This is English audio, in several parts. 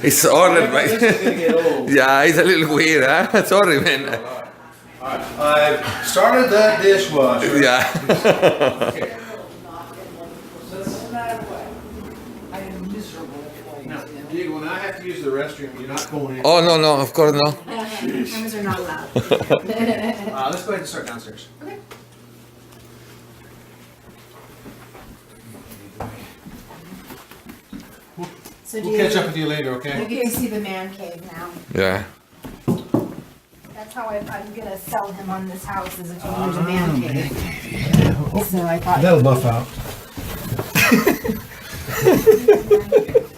It's ordered by... This is gonna get old. Yeah, it's a little weird, huh? Sorry, man. Alright, I've started the dishwasher. Yeah. Okay. Now, Diego, when I have to use the restroom, you're not going in. Oh, no, of course no. Cameras are not allowed. Let's go ahead and start downstairs. Okay. So do We'll catch up with you later, okay? You can see the man cave now. Yeah. That's how I'm gonna sell him on this house, is if he use a man cave. So I thought. That'll buff out.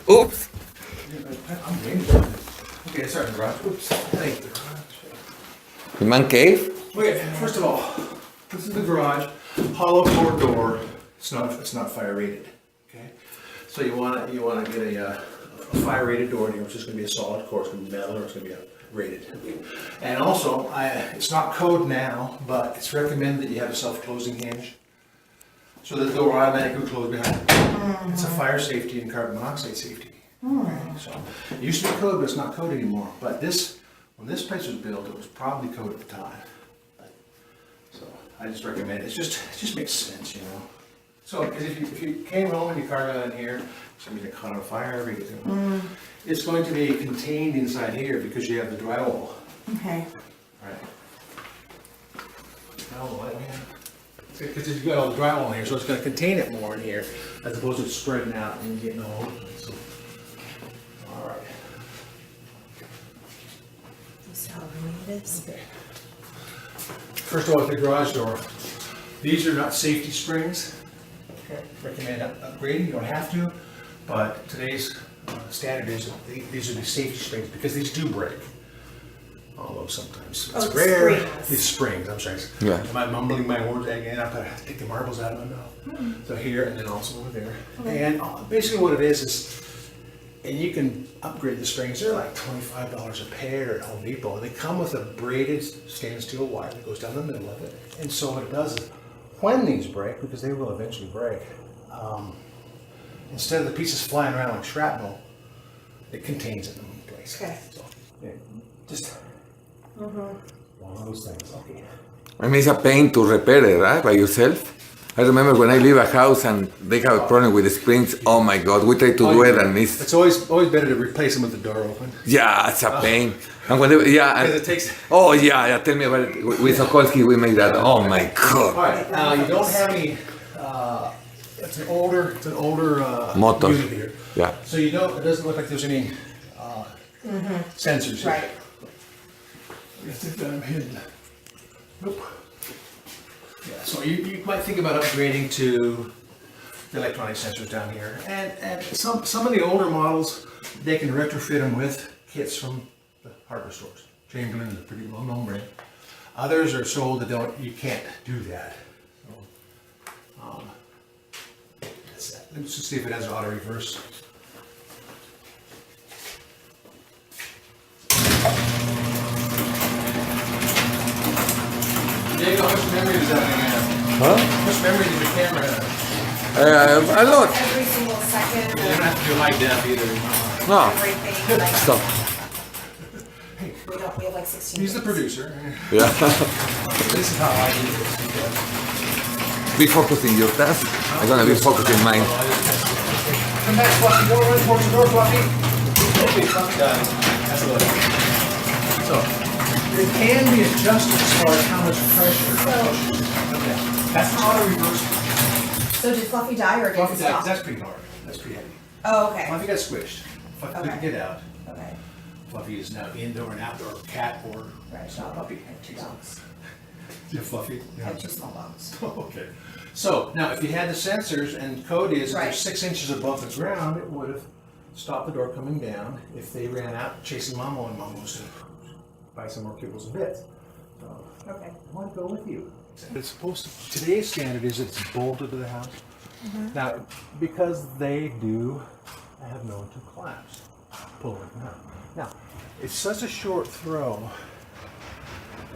Oops. I'm waiting. Okay, let's start in the garage. Oops. Hey. The man cave? Okay, first of all, this is the garage, hollow core door. It's not fire rated. Okay, so you wanna get a fire rated door here, which is gonna be a solid core. It's gonna be metal, or it's gonna be rated. And also, it's not code now, but it's recommended that you have a self-closing hinge, so that the door automatically closes behind it. It's a fire safety and carbon monoxide safety. So it used to be code, but it's not code anymore. But when this place was built, it was probably code at the time. So I just recommend it. It just makes sense, you know. So because if you came home and your car got in here, somebody caught on fire, it's going to be contained inside here because you have the drywall. Okay. Right. Because you've got all the drywall in here, so it's going to contain it more in here as opposed to spreading out and getting all. So, all right. So how it is. Okay. First of all, with the garage door, these are not safety springs. Okay. Recommend upgrading. You don't have to, but today's standard is these are the safety springs because these do break. Although sometimes it's rare. Springs. These springs. I'm sorry. Yeah. Am I mumbling my words again? I've got to take the marbles out of my mouth. So here and then also over there. Okay. And basically what it is, and you can upgrade the springs. They're like $25 a pair at Home Depot. And they come with a braided stainless steel wire that goes down the middle of it. And so what it does is, when these break, because they will eventually break, instead of the pieces flying around like shrapnel, it contains it in one place. Okay. So, yeah, just one of those things. Okay. I mean, it's a pain to repair it, right? By yourself. I remember when I leave a house and they have a problem with the springs. Oh my God, we try to do it and It's always better to replace them with the door open. yeah, it's a pain. And when they, yeah, Because it takes. oh yeah, tell me about it. With Sokolsky, we made that. Oh my All God. right. Now you don't have any. It's an older Motor. unit here. Yeah. So you don't. It doesn't look like there's any sensors here. Right. I think that I'm hidden. Nope. Yeah, so you might think about upgrading to the electronic sensors down here. And some of the older models, they can retrofit them with kits from the hardware stores. Chamberlain is a pretty well-known brand. Others are sold that you can't do that. So, that's that. Let's just see if it has auto reverse. Diego, how much memory does that thing have? Huh? How much memory does your camera have? A lot. Every single second. You don't have to do high def either. No. Everything. Like, Stop. we have like 16 He's the minutes. producer. Yeah. This is how I do this. Be focusing your task. I'm gonna be focusing mine. Come back, Fluffy. Go run towards the door, Fluffy. Okay, Fluffy done. That's a little. So, it can be adjusted as far as how much pressure. Okay. That's an auto reverse. So did Fluffy die or did Fluffy it died, stop? 'cause that's pretty hard. That's pretty heavy. Oh, okay. Fluffy got squished. Fluffy couldn't Okay. get out. Okay. Fluffy is now indoor and outdoor cat or Right. not puppy. I have 2 dogs. Yeah, Fluffy. I have 2 small dogs. Okay. So now if you had the sensors and code is if they're Right. 6 inches above the ground, it would have stopped the door coming down. If they ran out chasing Mamo and Mamo was going to buy some more kibbles and bits. So Okay. I want to go with you. It's supposed to, today's standard is it's bolted to the house. Now, because they do, I have known to collapse, pull it out. Now, it's such a short throw,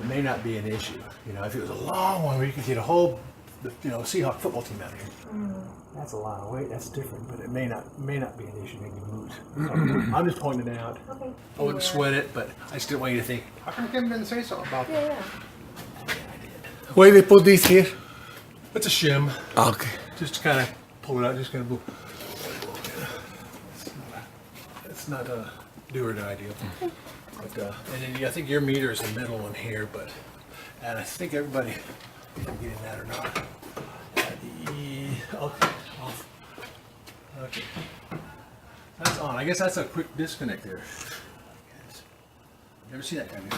it may not be an issue. You know, if it was a long one where you could get a whole Seahawk football team out here. That's a lot of weight. That's different, but it may not be an issue. Maybe moot. So, I'm just pointing it out. Okay. I wouldn't sweat it, but I just didn't want you to think, how come Kevin didn't say something about that? Yeah. Why they put this here? It's a shim. Okay. Just to kind of pull it out. Just kind of move. It's not a do or die deal. But, and then I think your meter is the middle one here, and I think everybody, if you're getting that or not. Okay, off. Okay. That's on. I guess that's a quick disconnect there. Never seen that kind of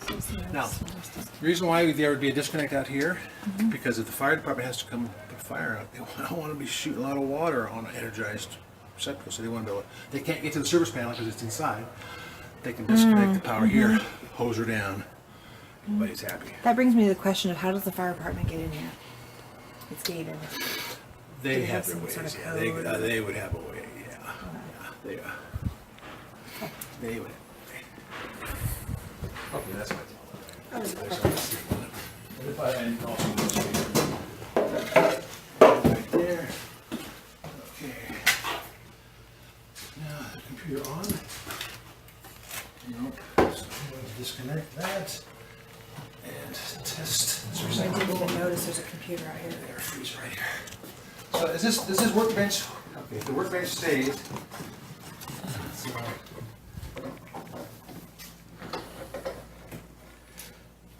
before. Now, the reason why there would be a disconnect out here, because if the fire department has to come put a fire out, they don't want to be shooting a lot of water on an energized receptacle, so they can't get to the service panel because it's inside. They can disconnect the power here, hose her down. Everybody's happy. That brings me to the question of how does the fire department get in here? It's gated. They they have have their some ways. sort Yeah, of code? they would have a way. Yeah, they would. Okay, that's my. Right there. Okay. Now the computer on. Nope. So I'm going to disconnect that and test. I didn't even notice there's a computer out here. There, freeze right here. So is this workbench? Okay, the workbench stays. So,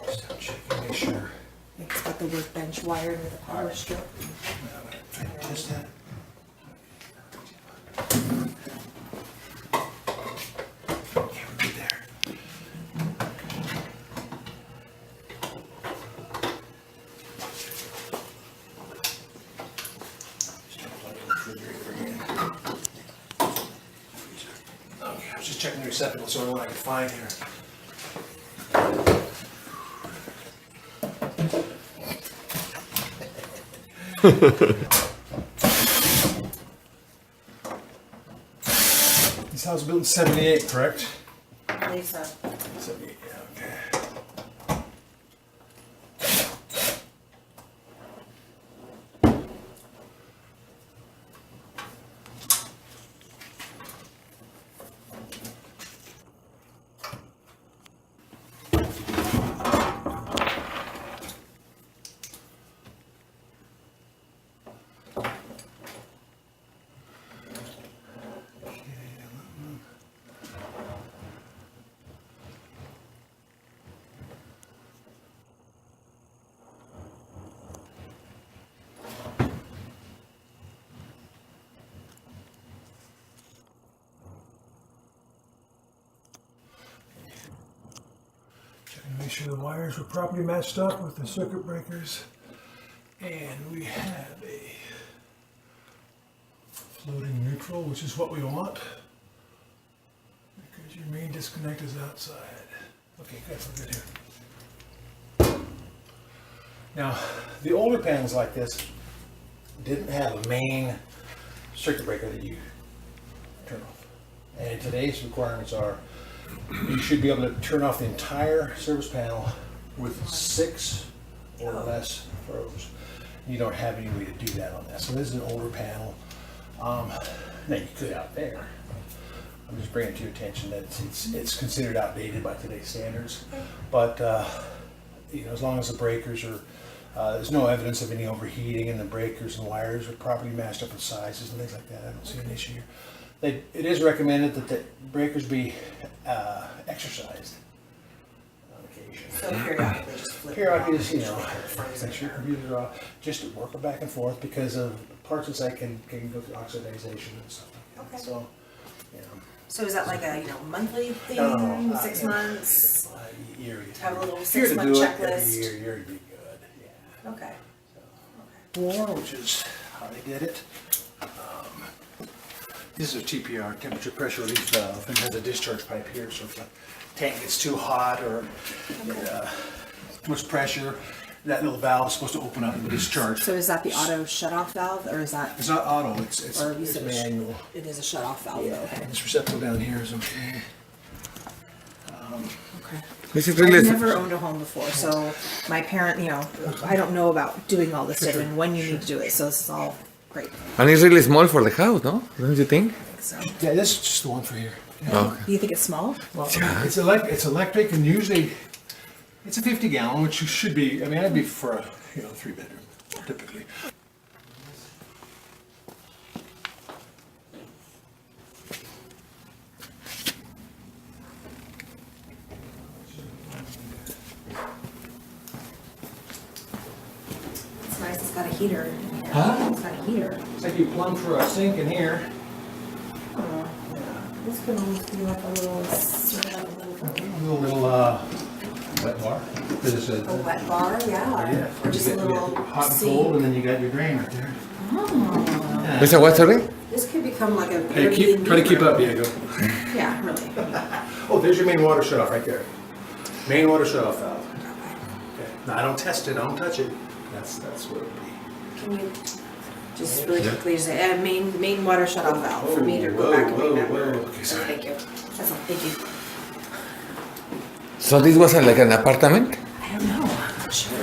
just checking, make sure. It's got the workbench wired with a power strip. Trying to test that. Okay, we're good there. Okay, I was just checking the receptacle, so what I can find here. This house was built in '78, correct? I believe so. 78, yeah, okay. Checking to make sure the wires were properly matched up with the circuit breakers. And we have a floating neutral, which is what we want. Because your main disconnect is outside. Okay, good, we're good here. Now, the older panels like this didn't have a main circuit breaker that you turn off. And today's requirements are you should be able to turn off the entire service panel with 6 or less throws. You don't have any way to do that on that. So this is an older panel. Now you could out there. I'm just bringing it to your attention that it's considered outdated by today's standards. But as long as the breakers are, there's no evidence of any overheating, and the breakers and wires are properly matched up in sizes and things like that. I don't see an issue here. It is recommended that the breakers be exercised on occasion. So periodically just flip it Periodically, off. just, make sure your computer's off, just to work it back and forth because of parts inside can go through oxidization and stuff like that. Okay. So, So is that like a monthly thing, No, 6 months? year, Have a little if you're to 6-month do it checklist. every year, you'd be good. Yeah. Okay. 4, which is how they did it. This is a TPR, temperature pressure relief valve, and has a discharge pipe here, so if the tank gets too hot or too much pressure, that little valve is supposed to open up and discharge. So is that the auto shut-off valve, or is that? It's not auto, it's Or you said manual. It is a shut-off valve. Yeah, Okay. and this receptacle down here is okay. Okay. Is it really? I've never owned a home before, so my parent, I don't know about doing all this stuff and when you need to do it. So this is all great. And it's really small for the house, no? Don't you think? So, Yeah, this is just the one for here. Okay. do you think it's small? Well, it's electric, and usually it's a 50 gallon, which should be. I mean, that'd be for a 3-bedroom typically. It's nice. It's got a heater. In here. Huh? It's got a heater. It's like you plumb for a sink in here. This could almost be like a little, sort of like A little wet bar. There's a wet bar, yeah. Or just a you get little hot and sink. cold, and then you got your drain right there. Oh. Is that what, sorry? This could become like a. Hey, try to keep up, Diego. Yeah, really. Oh, there's your main water shutoff right there. Main water shutoff valve. Okay. Now I don't test it. I don't touch it. That's what it would be. Can you just really quickly say main water shutoff valve for me to go Whoa, back and whoa, remember? whoa. Okay, sorry. Thank you. That's all. Thank you. So this wasn't like an apartment? I don't know. I'm not sure. I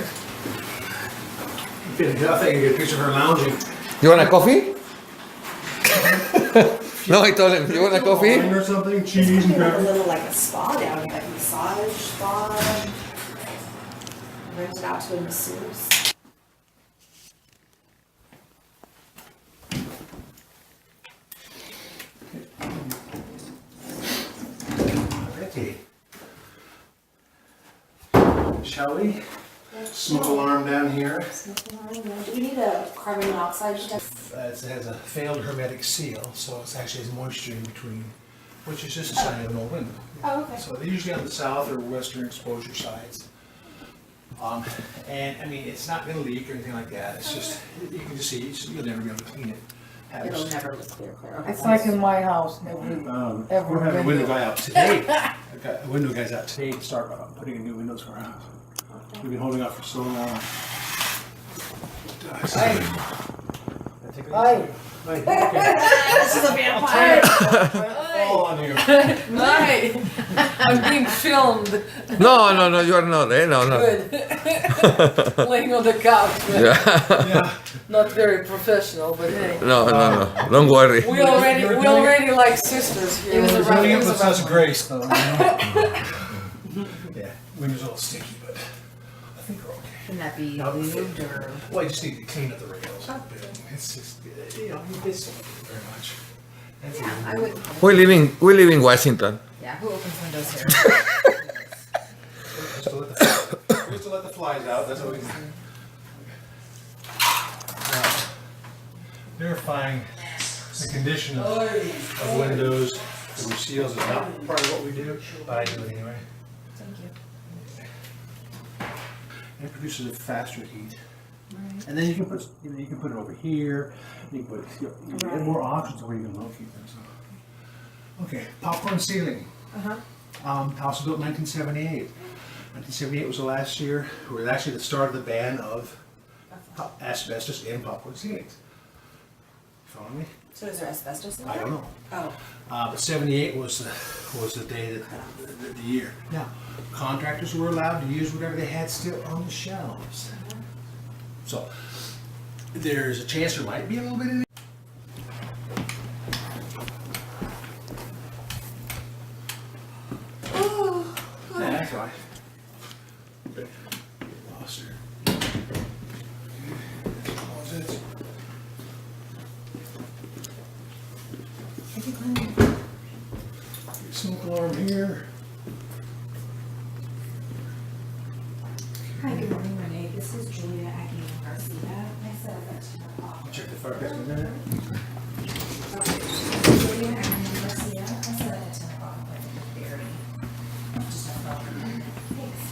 think you get a picture of her lounging. You want a coffee? No, I told him, you want a coffee? Wine or something, This cheese could and be like a crackers. little like a spa down here, like a massage spa. Rent it out to a masseuse. Alrighty. Shall we? Smoke alarm down here. Do we need a carbon monoxide detector? It has a failed hermetic seal, so it actually has moisture in between, which is just a sign of an old window. Oh, okay. So they're usually on the south or western exposure sides. And I mean, it's not gonna leak or anything like that, it's just, you can just see, you'll never be able to clean it. It'll never look clear. Okay. It's like in my house, every We're having a window guy out today. I've got a window guys out today to start putting in new windows for our house. We've been holding off for so long. Hi. This is a vampire. Fall on you. Hi. I'm being filmed. No, you are not, eh? No. Good. Laying on the couch. But Yeah. Yeah. not very professional, but hey. No, don't worry. We already like sisters here. It was a We're doing it rough- with such grace, though. You know? Yeah, window's a little sticky, but I think we're okay. Can that be moved or? Well, you just need to clean up the rails a bit. It's just, it's very much. That's Yeah, it. I would. We live in Washington. Yeah, who opens windows here? Just to let the flies out, that's what we do. Now, verifying the condition of windows, the seals is not part of what we do, but I do it anyway. Thank you. It produces a faster heat. And then you can put, you can put it over here, you can put, you have more options where you can locate them, so. Okay, popcorn ceiling. House was built in 1978. 1978 was the last year, it was actually the start of the ban of asbestos in popcorn ceilings. Follow me? So is there asbestos in there? I don't know. Oh, But 78 was the day that, the year. Now, contractors were allowed to use whatever they had still on the shelves. So, there's a chance there might be a little bit in it. Yeah, that's right. Okay. Lost her. Close it. Smoke alarm here. hi, good morning, Renee. This is Julia Agnew Garcia. I set up at 10 o'clock. Check the fire testing there. Julia Agnew Garcia. I set up at 10 o'clock. I think it's Barry. Just a phone. Thanks.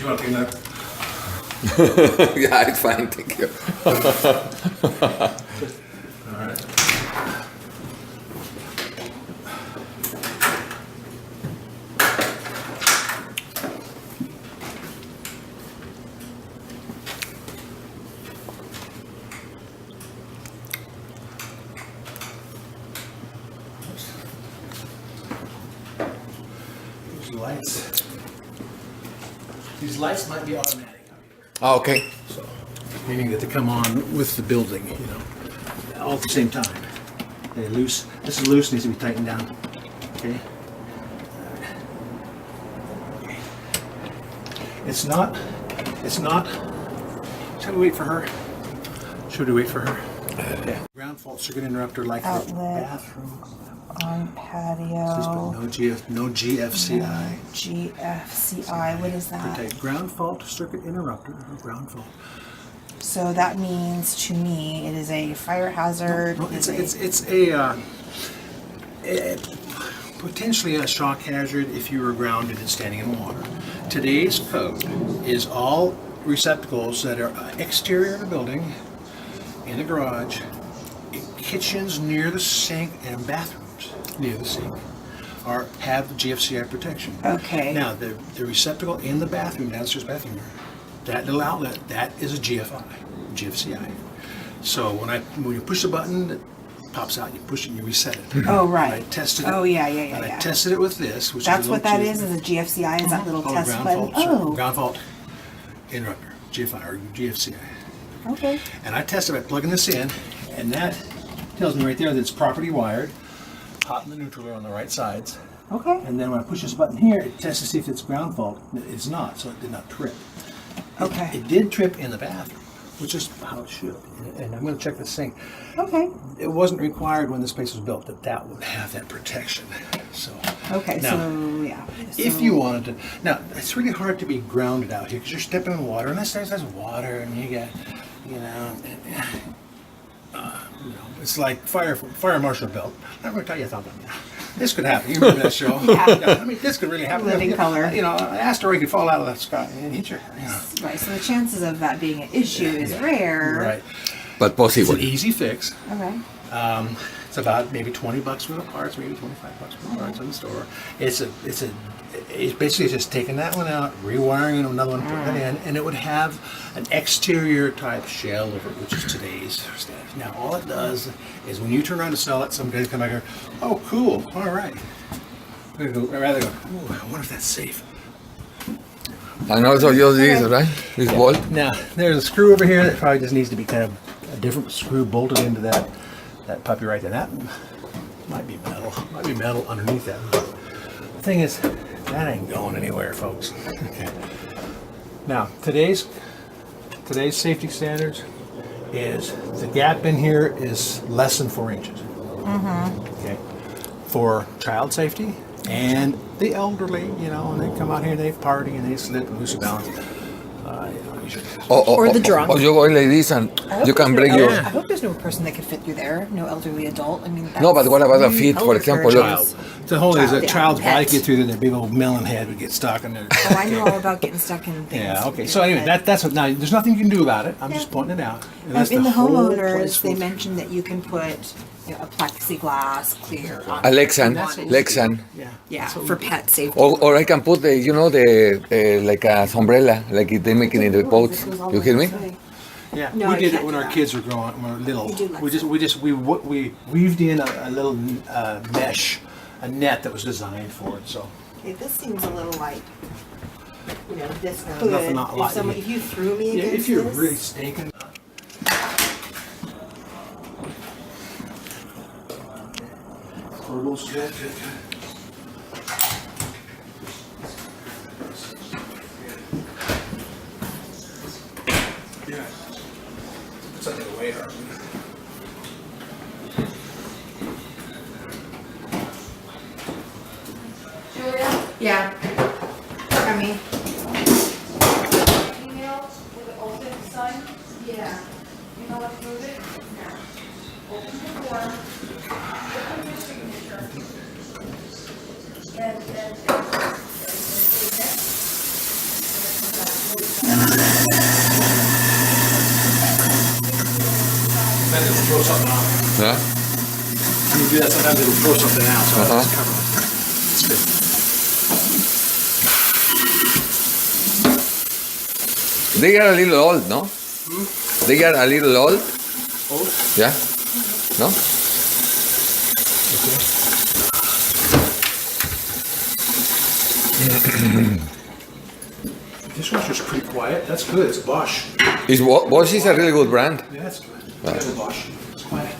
You want to take that? Yeah, it's fine, thank you. All right. These lights. These lights might be automatic out here. Ah, okay. So, meaning that they come on with the building, you know, all at the same time. They're loose. This is loose, needs to be tightened down. Okay. It's not. Shall we wait for her? Should we wait for her? Okay. Ground fault circuit interrupter like the Outlet. bathroom. On Please patio. put no GFCI. GFCI, what is that? Protect ground fault circuit interrupter or ground fault. So that means to me it is a fire hazard. No, it's potentially a shock hazard if you were grounded and standing in water. Today's code is all receptacles that are exterior to the building, in the garage, in kitchens near the sink, and bathrooms near the sink have GFCI protection. Okay. Now the receptacle in the bathroom, downstairs bathroom, that little outlet, that is a GFCI. So when you push the button, it pops out. You push it and you reset it. Oh, right. And I tested it. Oh, yeah. And I tested it with this, which That's is a what little that is a GFCI, is that little called test ground button? fault. Oh, Ground fault interrupter, GFI or GFCI. okay. And I tested by plugging this in, and that tells me right there that it's properly wired. Hot and the neutral are on the right sides. Okay. And then when I push this button here, it tests to see if it's ground fault. It's not, so it did not trip. Okay. It did trip in the bathroom, which is how it should. And I'm going to check the sink. Okay. It wasn't required when this place was built that would have that protection. So. Okay, Now, so yeah. If So- you wanted to, now it's really hard to be grounded out here because you're stepping in water, and there's water, and you got, you know, it's like fire marshal belt. I'm going to tell you something. This could happen. You remember that show? Yeah. I mean, this could really happen. Living color. You know, an asteroid could fall out of the sky and hit you. You know. Right, so the chances of that being an issue is rare. Right. But It's possible. an easy fix. Okay. It's about maybe $20 worth of parts, maybe $25 worth of parts in the store. It's basically just taking that one out, rewiring another one, putting it in, and it would have an exterior type shell over it, which is today's stuff. Now, all it does is when you turn around to sell it, some guys come back and go, "Oh, cool, all right." I'd rather go, "Ooh, I wonder if that's safe." And also just this, right? This bolt. Now, there's a screw over here that probably just needs to be kind of a different screw bolted into that puppy right there. That might be metal underneath that. The thing is, that ain't going anywhere, folks. Okay. Now, today's safety standards is the gap in here is less than 4 inches. Okay. For child safety and the elderly, you know, and they come out here and they party and they slip and lose their balance. You should. Or the drunk. Or you go like this and you can break your. I hope there's no person that could fit through there, no elderly adult. I mean, No, but what about the feet, for elder example? for a Look. child. The whole thing is a Yeah, child's body pets. get through there, their big old melon head would get stuck in there. Oh, I know all about getting stuck in things. Yeah, okay. So anyway, that's what. Now, there's nothing you can do about it. I'm just pointing it out. Unless In the whole homeowners, place they was- mentioned that you can put a plexiglass clear on Lexan, That's what- Lexan. Yeah. Yeah, for pet safety. Or I can put the, you know, the like a umbrella, like they make it in the boats. You hear me? Yeah, No, we I did it can't when do our that. kids were growing, when we were little. You do like We weaved in a little mesh, a net that was designed for it. So Okay, this seems a little light. You know, this Yeah, could, nothing not light. if you threw me yeah, against if you're this, really stinking. Portables, good. Yeah. It's under the way, Harvey. Julia, Yeah. I mean, email with the open sign, yeah. you know what to move it? Open the form, open your signature. And throw something out. Yeah. When you do that, sometimes it'll throw something out, so I just cover it. It's good. They are a little old, no? They are a little old. Old? Yeah. No? Dishwasher's pretty quiet. That's good. It's Bosch. Bosch is a really good brand. Yeah, that's good. It's good Bosch. It's quiet.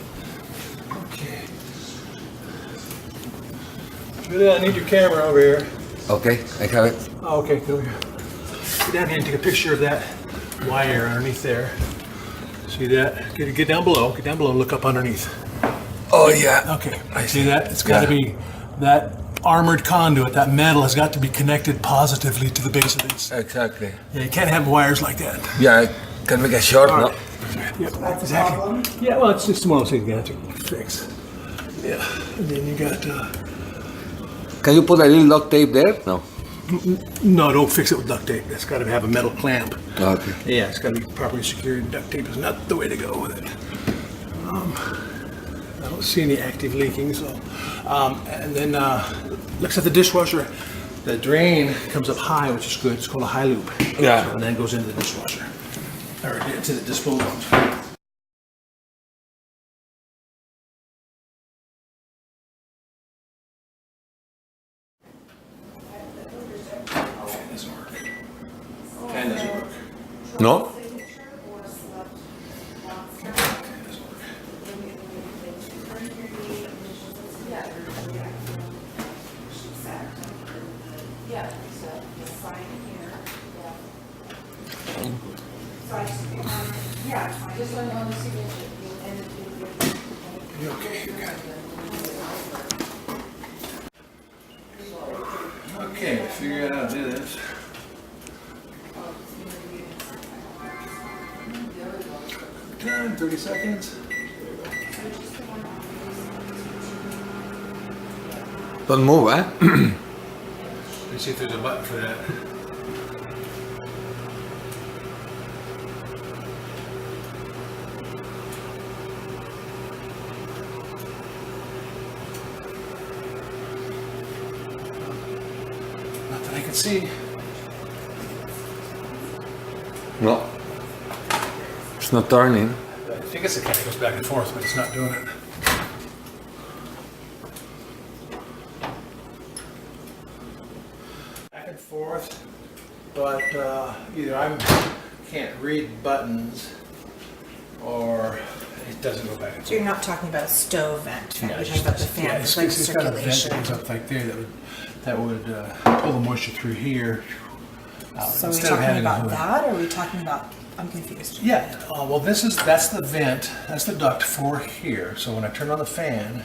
Okay. Julia, I need your camera over here. Okay, I have it. Oh, okay, go here. Get down here and take a picture of that wire underneath there. See that? Get down below. Get down below. Look up underneath. Oh yeah. Okay. I see that. It's got to be that armored conduit. That metal has got to be connected positively to the base of this. Exactly. Yeah, you can't have wires like that. Yeah, I can make a short, no? Yep, exactly. Yeah, well, it's just one of those things you have to fix. Yeah, and then you got. Can you put a little duct tape there? No. No, don't fix it with duct tape. It's got to have a metal clamp. Okay. Yeah, it's got to be properly secured. Duct tape is not the way to go with it. I don't see any active leaking, so. And then looks at the dishwasher. The drain comes up high, which is good. It's called a high loop. Yeah. And then goes into the dishwasher. Or into the disposal. Fan doesn't work. Fan doesn't work. No? Okay, figure out how to do this. Time, 30 seconds. Don't move, eh? Let's see if there's a button for that. Not that I can see. No. It's not turning. I think it's the kind that goes back and forth, but it's not doing it. Back and forth, but either I can't read buttons or it doesn't go back and So you're forth. not talking about a stove vent, Yeah, you're it's talking about the just- fan, yeah, it's like it's got a vent that circulation. goes up like there that would pull the moisture through here. So are we instead of talking having a about hood. that, or are we talking about, I'm confused. Yeah, well, that's the vent, that's the duct for here. So when I turn on the fan,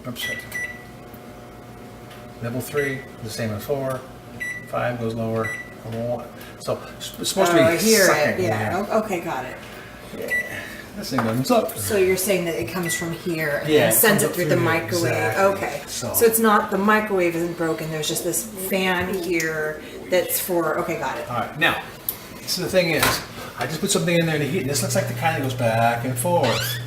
oops, sorry. Level 3, the same as 4, 5 goes lower, level 1. So it's supposed to Oh, I be hear sucking. it, yeah, okay, got it. This thing doesn't suck. So you're saying that it comes from here and Yeah, then it sends comes it up through through the here, microwave, exactly. okay. So- So it's not, the microwave isn't broken, there's just this fan here that's for, okay, got it. All right, now, so the thing is, I just put something in there to heat, and this looks like the kind that goes back and forth.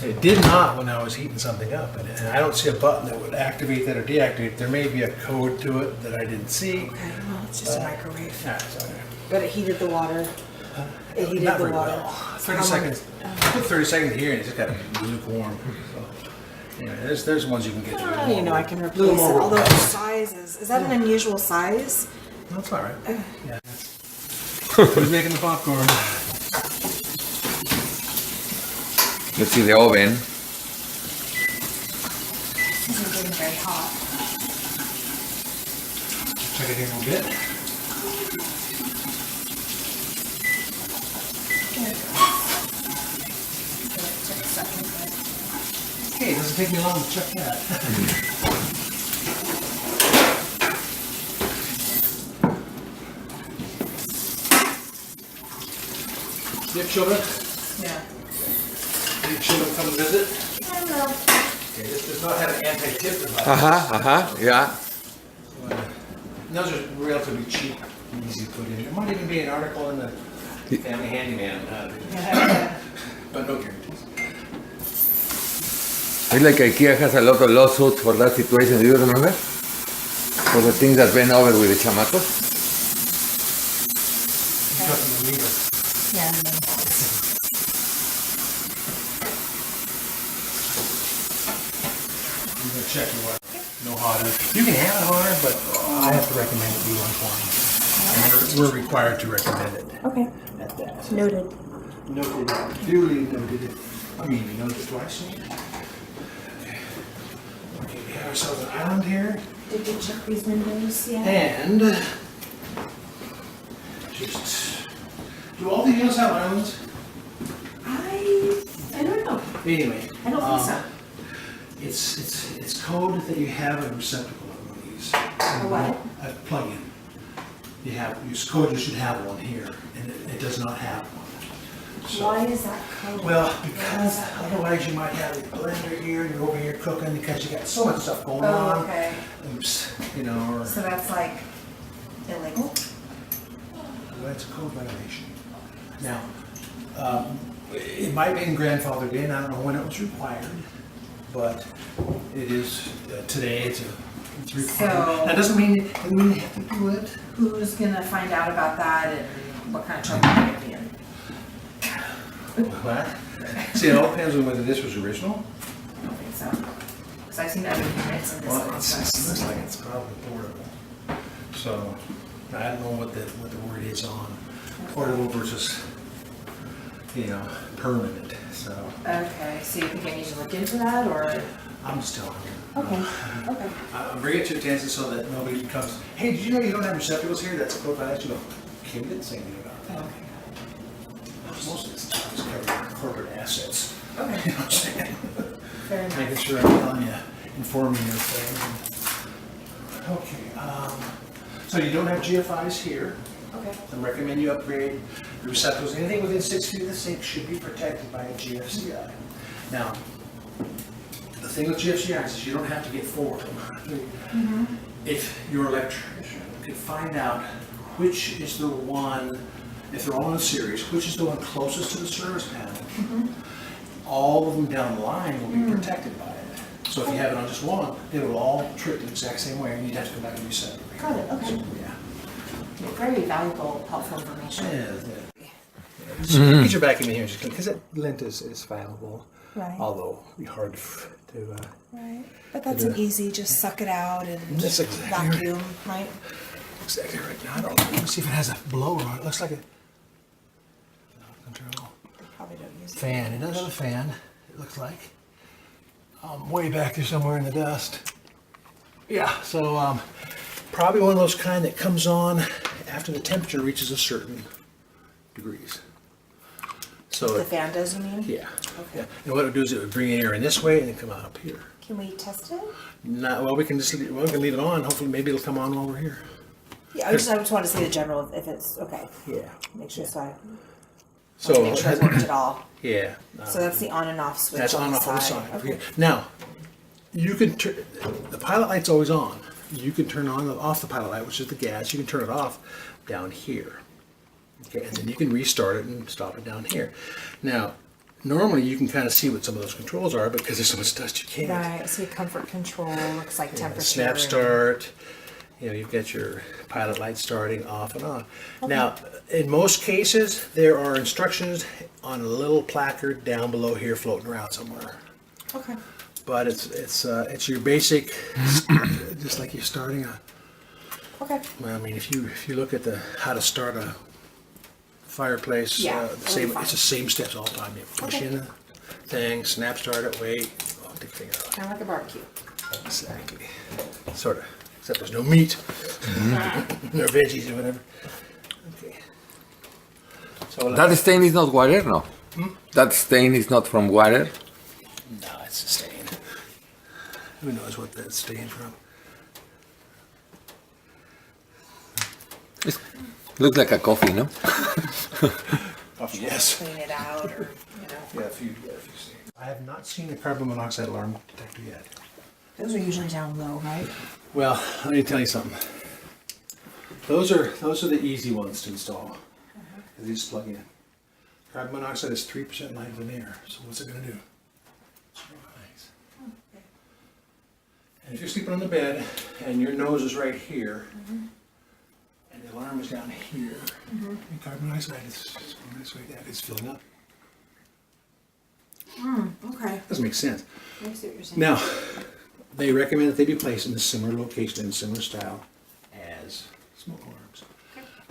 It did not when I was heating something up, and I don't see a button that would activate that or deactivate. There may be a code to it that I didn't see. Okay, well, it's just a microwave, Yeah, it's okay. but it heated the water. It heated Not the very water. well. How 30 long- seconds. Put 30 seconds here, and it's just got to be lukewarm. So, yeah, there's ones you can get to. Oh, you know, I can Little replace it, more although the robust. sizes, is that an unusual size? That's all right. Yeah. Who's making the popcorn? Let's see the oven. This isn't getting very hot. Check it here a little bit. Hey, it doesn't take me long to check that. You have children? Yeah. Your children come visit? Okay, this does not have an anti-tip device. Yeah. Those are relatively cheap, easy to put in. There might even be an article in the family handyman, but no guarantees. It's like IKEA has a lot of lawsuits for that situation. Do you remember? For the things that went over with the chamacos. Yeah. I'm gonna check your water. No hotter. You can have it hotter, but I have to recommend it be 120. And we're required to recommend it Okay. at that. Noted. Noted. Duly noted. I mean, you noted twice. Okay, we have ourselves an island here. Did you check these windows yet? And just, do all the units have islands? I don't know. Anyway. I don't think so. It's code that you have a receptacle on one of these. A what? A plug-in. It's code you should have one here, and it does not have one. So, Why is that code? well, because otherwise you might have a blender here, you're over here cooking because you got so much stuff going on. Oh, okay. Oops, you know, or So that's like illegal? that's a code violation. Now, it might be in grandfathered in, I don't know when it was required, but it is, today it's required. So- That doesn't mean you have to do it. Who's gonna find out about that and what kind of trouble you're gonna be in? What? See, it all depends on whether this was original. I don't think so. Because I've seen other units in this Well, one. it looks like it's probably portable. So, I don't know what the word is on portable versus, permanent, so. Okay, so you think I need to look into that or? I'm just telling you. Okay, okay. I'm bringing it to attention so that nobody comes, hey, did you know you don't have receptacles here? That's a code violation. No, Kim didn't say anything about that. Okay. Most of this stuff is covered corporate assets. Okay. You know what I'm saying? Fair enough. Making sure I'm telling you, informing you of things. Okay, so you don't have GFIs here. Okay. I recommend you upgrade the receptacles. Anything within 6 feet of the sink should be protected by a GFCI. Now, the thing with GFCIs is you don't have to get 4 of them. If your electrician could find out which is the one, if they're all in a series, which is the one closest to the service panel, all of them down the line will be protected by it. So if you have it on just one, they will all trip the exact same way, and you'd have to come back and reset it. Got it, okay. Yeah. Very valuable, helpful information. Get your vacuum in here, just because that lint is flammable. Right. Although it'd be hard to Right. But that's an easy, just suck it out and That's exactly vacuum, right? exactly right. Now I don't. Let's see if it has a blower on it. Looks like a control Probably don't use it. fan. It does have a fan. It looks like. Way back there somewhere in the dust. Yeah. So probably one of those kind that comes on after the temperature reaches a certain degrees. So The fan does, you mean? yeah. Okay. Yeah. And what it would do is it would bring air in this way and then come out up here. Can we test it? Not, well, we can just we can leave it on. Hopefully, maybe it'll come on while we're here. Yeah, I just want to see the general, if it's, okay. Yeah. Make sure so I So make sure it worked at all. yeah. So that's the on and off switch That's on the off on the side. side. Okay. Now, you can turn the pilot light's always on. You can turn on off the pilot light, which is the gas. You can turn it off down here. Okay, and then you can restart it and stop it down here. Now, normally you can kind of see what some of those controls are, but because there's so much dust, you can't. Right, see comfort control, looks like temperature. Snap and- start. You've got your pilot light starting off and on. Now, in most cases, there are instructions on a little placard down below here floating around somewhere. Okay. But it's your basic, just like you're starting a. Okay. Well, I mean, if you look at the how to start a fireplace, Yeah, the it'll be same fine. it's the same steps all the time. You push Okay. in the thing, snap start it, wait, take the finger out. Kind of like a barbecue. Exactly. Sort of. Except there's no meat, no veggies or whatever. Okay. So That stain is not water, no? That stain is not from water? no, it's a stain. Who knows what that's stained from? It looks like a coffee, no? Yes. Clean it out or, you know. Yeah, a few stains. I have not seen a carbon monoxide alarm detector yet. Those are usually down low, right? Well, let me tell you something. Those are the easy ones to install. because you just plug in. Carbon monoxide is 3% lighter than air, so what's it gonna do? Rise. And if you're sleeping on the bed and your nose is right here, and the alarm is down here, and carbon monoxide is going this way down, it's filling up. Okay. Doesn't make sense. I see what you're saying. Now, they recommend that they be placed in a similar location and similar style as smoke alarms.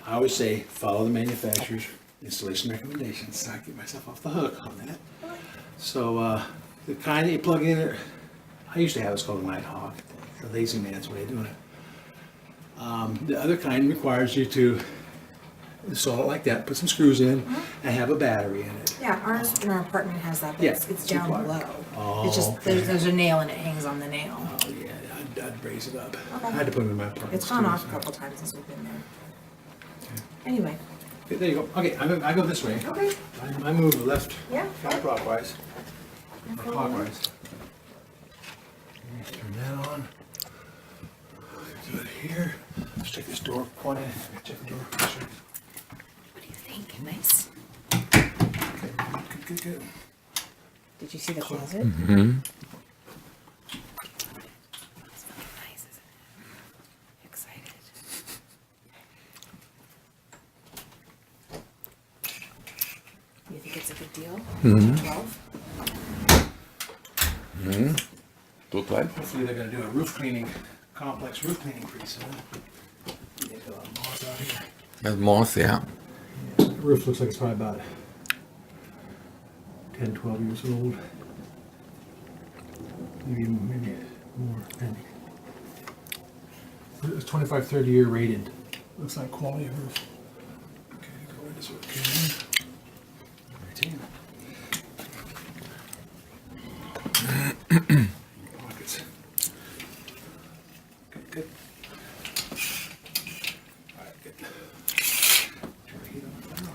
I always say follow the manufacturer's installation recommendations, so I get myself off the hook on that. So the kind that you plug in, I used to have what's called a Nighthawk, the lazy man's way of doing it. The other kind requires you to install it like that, put some screws in, and have a battery in it. Yeah, ours in our apartment has that, but Yeah, it's down two-part. below. Oh, It's just, okay. there's a nail and it hangs on the nail. Oh yeah, I'd raise it up. Okay. I had to put them in my apartment. It's gone too, off a so. couple times since we've been there. Anyway. Okay, there you go. Okay, I go this way. Okay. I move left Yeah. counterclockwise. Or clockwise. Turn that on. Do it here. Let's check this door pointed. Check the door. Sure. What do you think? Nice. Okay, good. Did you see the closet? Mm-hmm. It's really nice, isn't it? Excited. You think it's a good deal? 12? Hopefully they're gonna do a roof cleaning, complex roof cleaning pretty soon. Get a lot of moss out here. That's moss, yeah. The roof looks like it's probably about 10, 12 years old. Maybe more, depending. It's 25, 30 year rated. Looks like quality of roof. Okay, go right this way. Okay. Pockets. Good. All right, good. Turn the heat on now.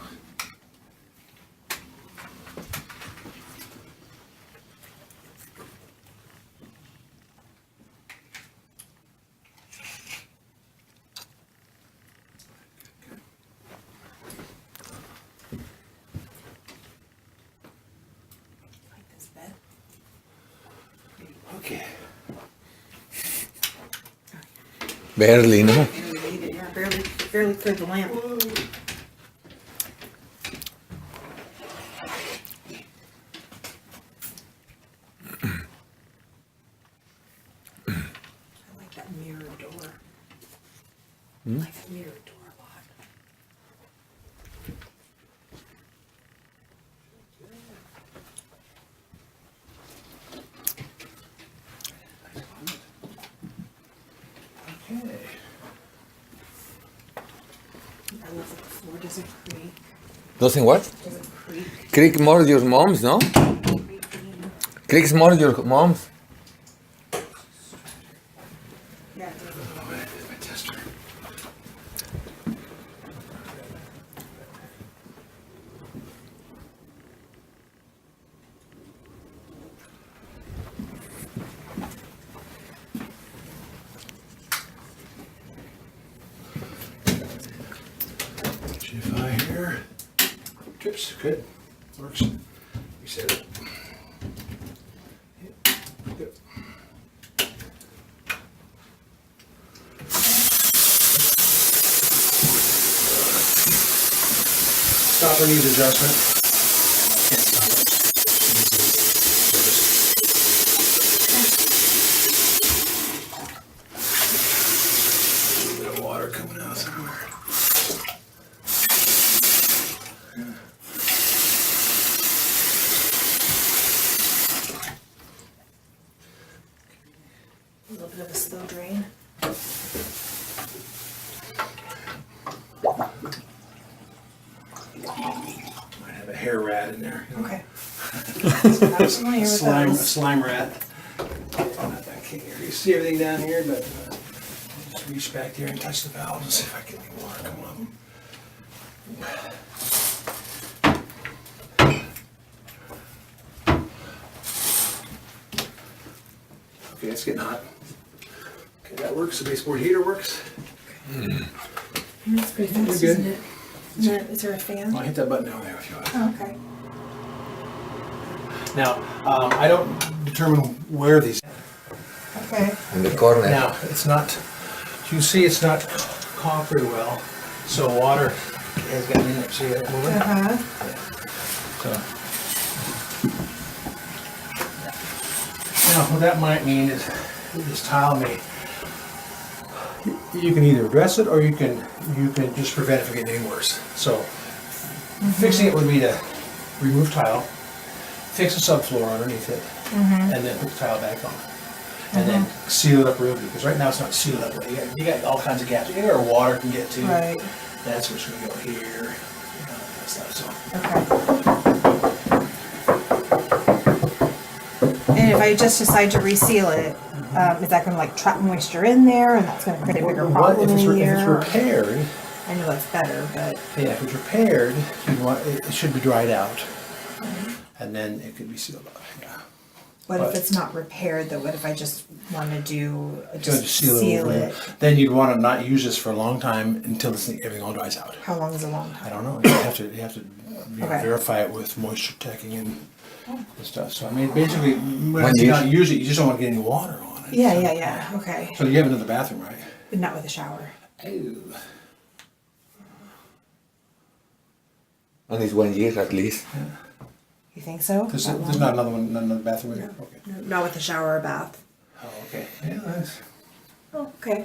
Like this bed? Okay. Barely, no? Yeah, barely cleared the lamp. I like that mirrored door. I like that mirrored door a lot. Okay. I love that the floor doesn't creak. Doesn't what? Doesn't creak. Creak more your moms, no? Creaking. Creaks more your moms. Yeah. Oh, that is my tester. GFI here. Trips, good. Works. Reset it. Yep, good. Stopper needs adjustment. Can't stop it. A little bit of water coming out somewhere. A little bit of a slow drain. Might have a hair rat in there. You know? Okay. I was familiar with those. Slime rat. I can't really see everything down here, but I'll just reach back there and touch the valves and see if I can get water come up. Okay, it's getting hot. Okay, that works. The baseboard heater works. That's pretty We're fast, good. isn't it? Is there a fan? I'll hit that button down there if you want. Oh, okay. Now, I don't determine where these. Okay. In the corner. Now, it's not, you can see it's not caulked very well, so water has gotten in it. See it moving? Uh-huh. So. Now, what that might mean is this tile may, you can either address it or you can just prevent it from getting any worse. So, fixing it would be to remove tile, fix the subfloor underneath it, and then put the tile back on. And then seal it up real good, because right now it's not sealed up. You got all kinds of gaps. You got where water can get to. Right. That's what's going to go here. That stuff. So. Okay. And if I just decide to reseal it, is that going to like trap moisture in there, and that's going to create a bigger problem If in a it's year? repaired, I know that's better, but yeah, if it's repaired, you'd want, it should be dried out, and then it could be sealed up. Yeah. what But- if it's not repaired though? What if I just want to do Good, just seal seal over. it? Then you'd want to not use this for a long time until this thing, everything all dries out. How long is a long time? I don't know. You have to Okay. verify it with moisture checking and stuff. So I mean, basically, when When you you- not use it, you just don't want to get any water on it. Yeah. Okay. So you have another bathroom, right? But not with a shower. And it's 1 year at least. You think so? There's, That there's long? not another one, not another bathroom in here? Okay. No, not with a shower or bath. Oh, okay. Yeah, that's, Oh, okay.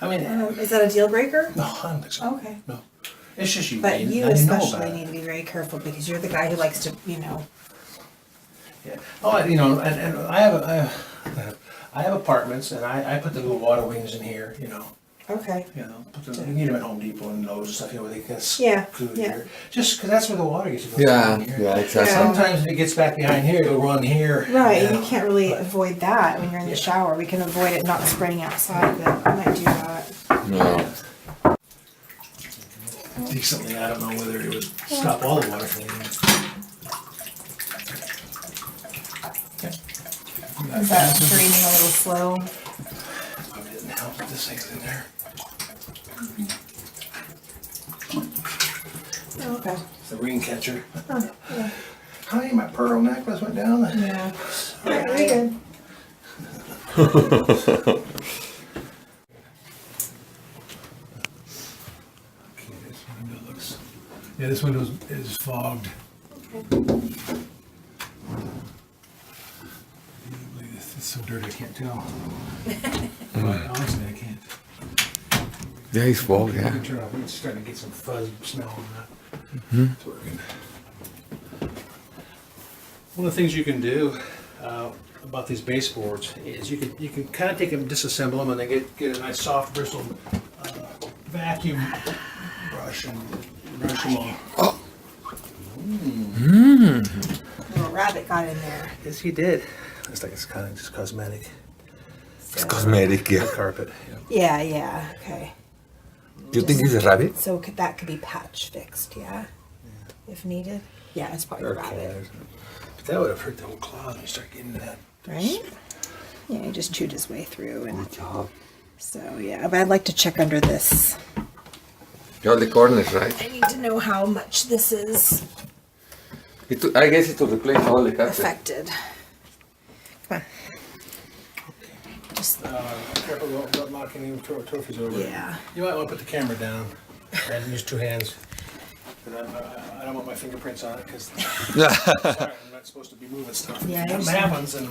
I mean, Is that a deal breaker? no, I don't think so. Okay. No. It's just you. But now you know especially about it. need to be very careful because you're the guy who likes to, Yeah. Oh, and I have apartments, and I put the little water wings in here. Okay. Put you need them at Home Depot and Lowe's and stuff. Where they can Yeah, include yeah. here. Just because that's where the water gets. Yeah, Here. yeah, exactly. Yeah. Sometimes if it gets back behind here, it'll run here. Right, you and know. you can't really But- avoid that when you're in the shower. We can avoid it not spraying outside, but I might do that. No. Decently, I don't know whether it would stop all the water from leaving. Is that draining a little slow? Probably didn't help that this thing's in there. Oh, okay. It's the ring catcher. Oh, yeah. Honey, my pearl necklace went down. Yeah. Alright, very good. Okay, this window looks. Yeah, this window is fogged. It's so dirty I can't tell. Honestly, I can't. Yeah, it's fog, You yeah. can turn off. It's starting to get some fuzz smell on that. It's working. One of the things you can do about these baseboards is you can kind of take them, disassemble them, and then get a nice soft bristled vacuum brush and brush them off. Little rabbit got in there. Yes, he did. It's like it's kind of just cosmetic. It's cosmetic, yeah. Carpet. Yeah. Yeah, okay. Do you think it's a rabbit? So that could be patch fixed, yeah? If needed? Yeah, it's probably a rabbit. But that would have hurt the whole cloth when you start getting that. Right? Yeah, he just chewed his way through and Good job. so yeah, but I'd like to check under this. All the corners, right? I need to know how much this is I guess it's to replace all the carpet. affected. Come on. Just, Careful, don't knock any trophies over. yeah. You might want to put the camera down and use two hands. 'Cause I don't want my fingerprints on it because I'm not supposed to be moving stuff. Yeah, I Something understand. happens and